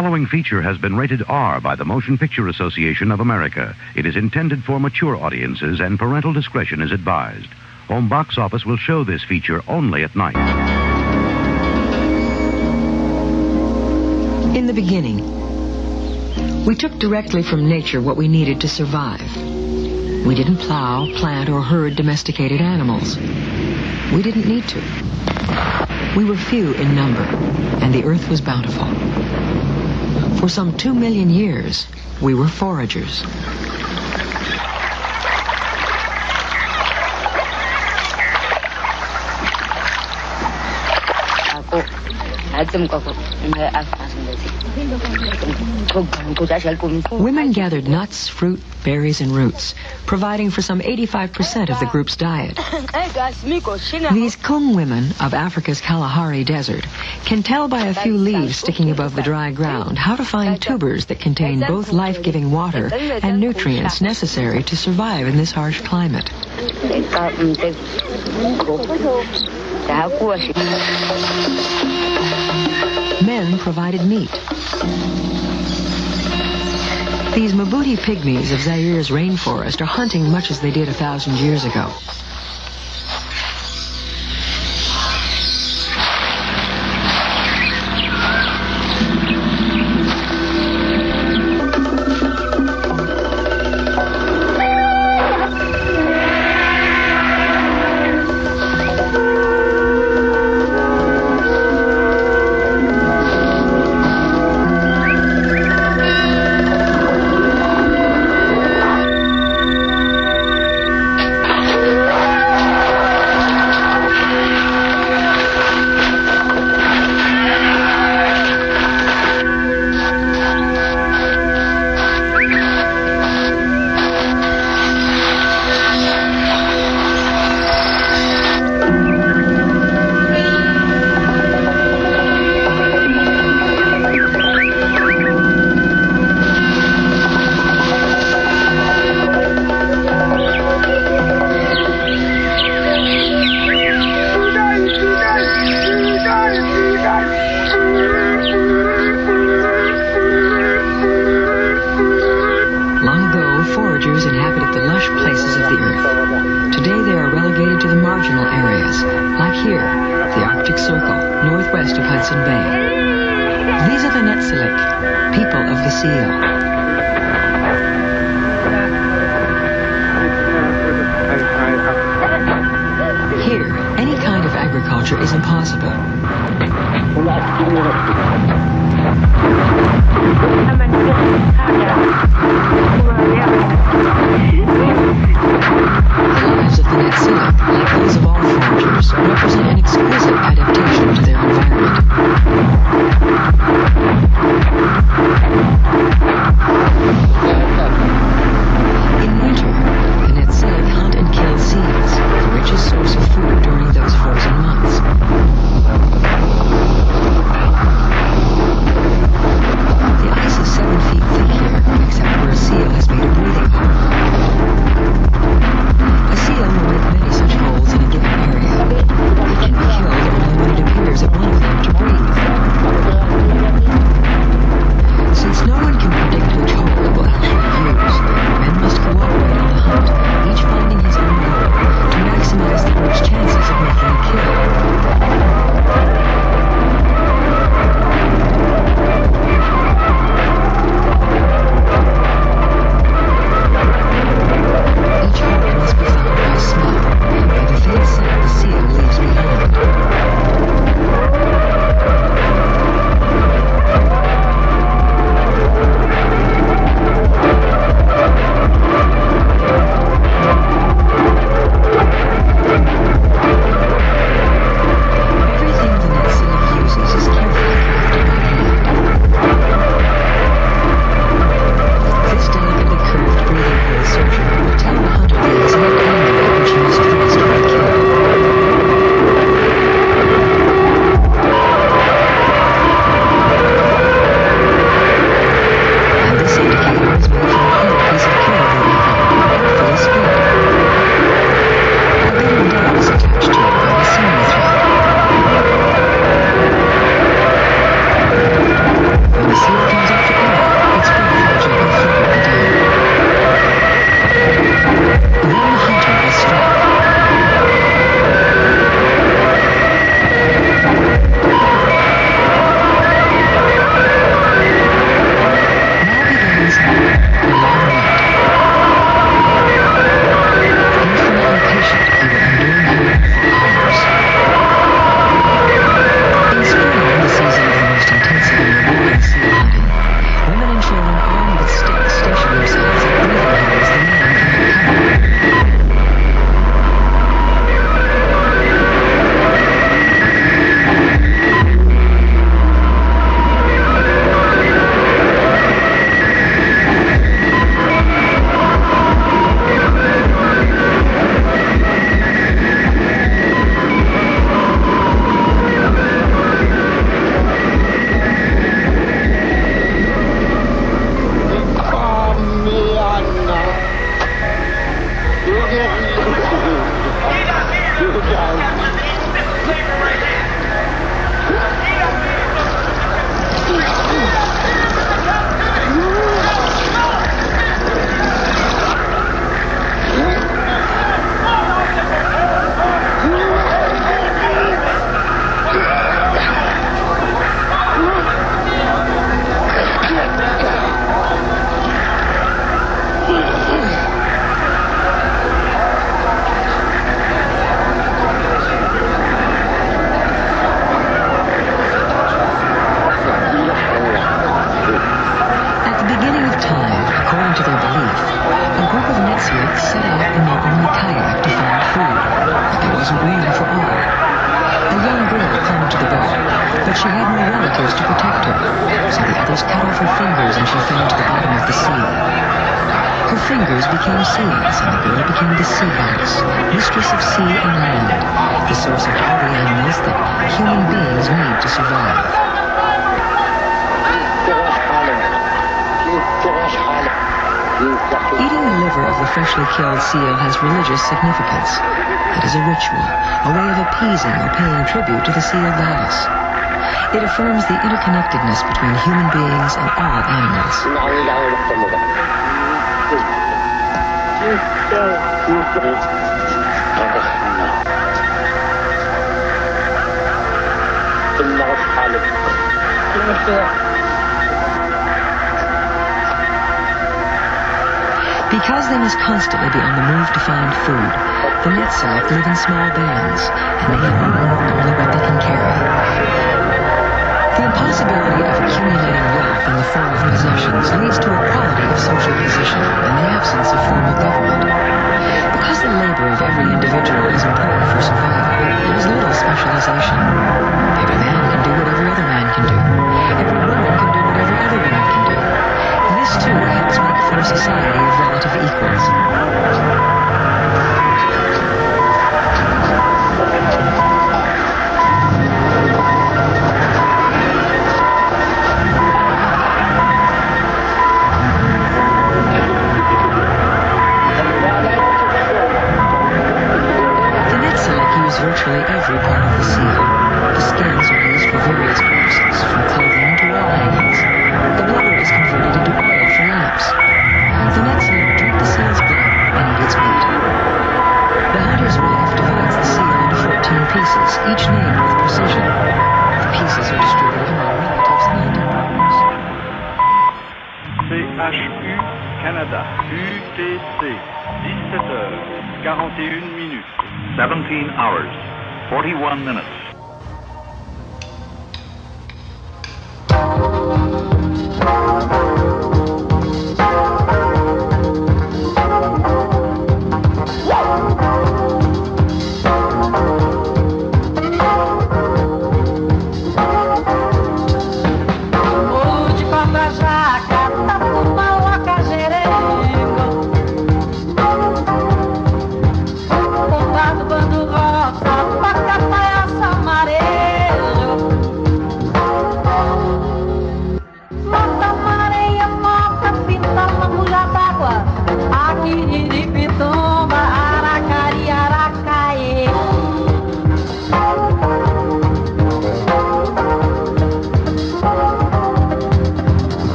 following feature has been rated R by the Motion Picture Association of America. It is intended for mature audiences and parental discretion is advised. Home box office will show this feature only at night. In the beginning, we took directly from nature what we needed to survive. We didn't plow, plant, or herd domesticated animals. We didn't need to. We were few in number, and the earth was bountiful. For some 2 million years, we were foragers. Women gathered nuts, fruit, berries, and roots, providing for some 85% of the group's diet. These Kung women of Africa's Kalahari Desert can tell by a few leaves sticking above the dry ground how to find tubers that contain both life-giving water and nutrients necessary to survive in this harsh climate. Men provided meat. These Mabuti pygmies of Zaire's rainforest are hunting much as they did 1,000 years ago. Here, any kind of agriculture is impossible. The lives of the Netsilik, like those of all foragers, represent an exquisite adaptation to their environment. In winter, the Netsilik hunt and kill seals, the richest source of food during those frozen months. Tanetsyuk set out in the only kayak to find food, but there wasn't room for all. A young girl clung to the boat, but she had no relatives to protect her, so the others cut off her fingers and she fell to the bottom of the sea. Her fingers became seals, and the girl became the sea goddess, mistress of sea and land, the source of all the animals that human beings need to survive. Eating the liver of the freshly killed seal has religious significance. It is a ritual, a way of appeasing or paying tribute to the seal goddess. It affirms the interconnectedness between human beings and all animals. Because they must constantly be on the move to find food, the Netselek live in small bands, and they own only what they can carry. The impossibility of accumulating wealth in the form of possessions leads to equality of social position and the absence of formal government. Because the labor of every individual is important for survival, there is little specialization. Every man can do what every other man can do. Every woman can do what every other woman can do. This, too, helps make for a society of relative equals. Virtually every part of the seal. The skins are used for various purposes, from clothing to wall hangings. The blubber is converted into oil for lamps. The Netselek drink the seal's blood and eat its meat. The hunter's wife divides the seal into 14 pieces, each named with precision. The pieces are distributed among relatives and hunting partners. CHU Canada, UTC, 17h41. 17 hours, 41 minutes.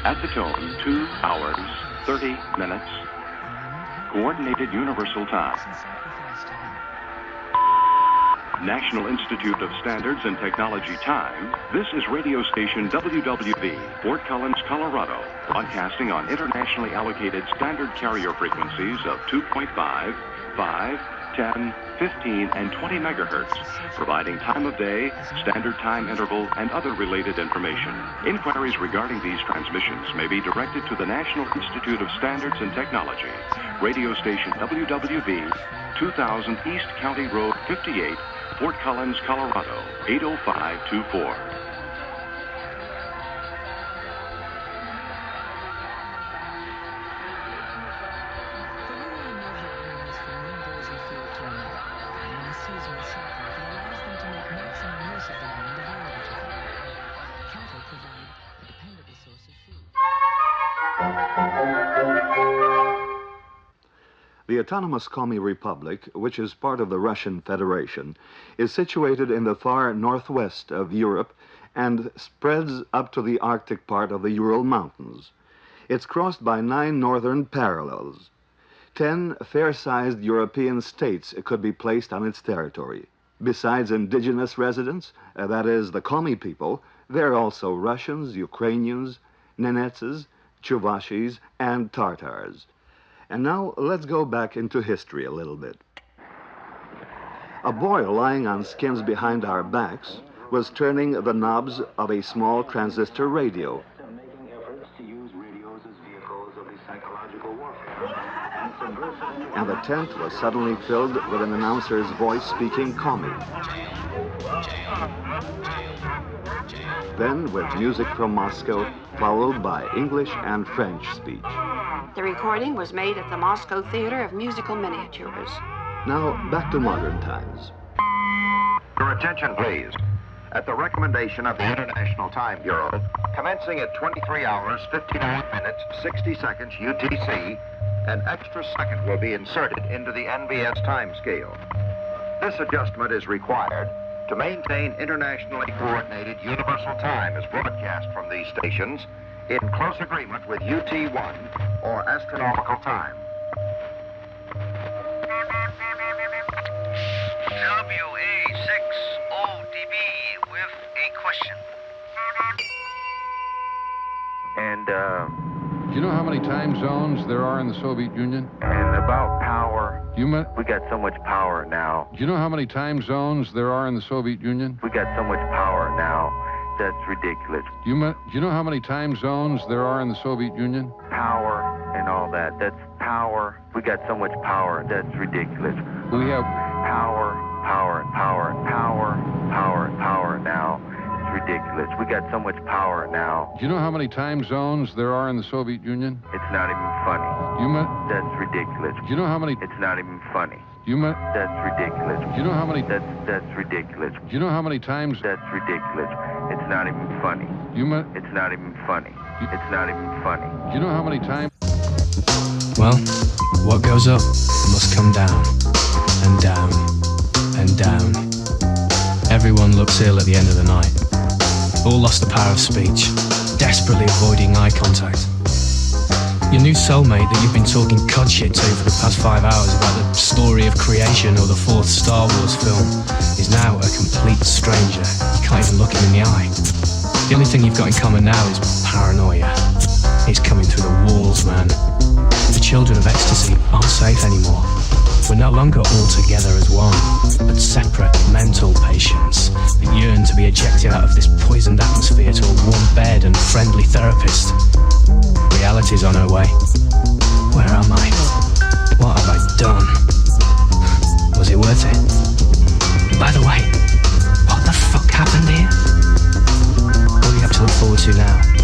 At the tone, 2 hours, 30 minutes. Coordinated Universal Time. National Institute of Standards and Technology time. This is radio station WWV, Fort Collins, Colorado, broadcasting on internationally allocated standard carrier frequencies of 2.5, 5, 10, 15, and 20 megahertz, providing time of day, standard time interval, and other related information. Inquiries regarding these transmissions may be directed to the National Institute of Standards and Technology, radio station WWV, 2000 East County Road 58, Fort Collins, Colorado, 80524. The autonomous Komi Republic, which is part of the Russian Federation, is situated in the far northwest of Europe and spreads up to the Arctic part of the Ural Mountains. It's crossed by 9 northern parallels. 10 fair-sized European states could be placed on its territory. Besides indigenous residents, that is, the Komi people, there are also Russians, Ukrainians, Nenetses, Chuvashis, and Tartars. And now let's go back into history a little bit. A boy lying on skins behind our backs was turning the knobs of a small transistor radio. And the tent was suddenly filled with an announcer's voice speaking Komi. Then with music from Moscow, followed by English and French speech. The recording was made at the Moscow Theater of Musical Miniatures. Now, back to modern times. Your attention, please. At the recommendation of the International Time Bureau, commencing at 23 hours, 59 minutes, 60 seconds UTC, an extra second will be inserted into the NBS time scale. This adjustment is required to maintain internationally coordinated universal time as broadcast from these stations in close agreement with UT1 or astronomical time. WA6ODB with a question. And, Do you know how many time zones there are in the Soviet Union? and about power, We got so much power now. Do you know how many time zones there are in the Soviet Union? We got so much power now. That's ridiculous. Do you know how many time zones there are in the Soviet Union? Power and all that. That's power. We got so much power. That's ridiculous. We have Power, power, and power, and power, power, and power now. It's ridiculous. We got so much power now. Do you know how many time zones there are in the Soviet Union? It's not even funny. That's ridiculous. Do you know how many? It's not even funny. That's ridiculous. Do you know how many? That's ridiculous. Do you know how many times? That's ridiculous. It's not even funny. It's not even funny. It's not even funny. Do you know how many times? Well, what goes up must come down, and down, and down. Everyone looks ill at the end of the night. All lost the power of speech, desperately avoiding eye contact. Your new soulmate that you've been talking cod shit to for the past 5 hours about the story of creation or the 4th Star Wars film is now a complete stranger. You can't even look him in the eye. The only thing you've got in common now is paranoia. It's coming through the walls, man. The children of ecstasy aren't safe anymore. We're no longer all together as one, but separate mental patients that yearn to be ejected out of this poisoned atmosphere to a warm bed and friendly therapist. Reality's on her way. Where am I? What have I done? Was it worth it? By the way, what the fuck happened here? What do you have to look forward to now?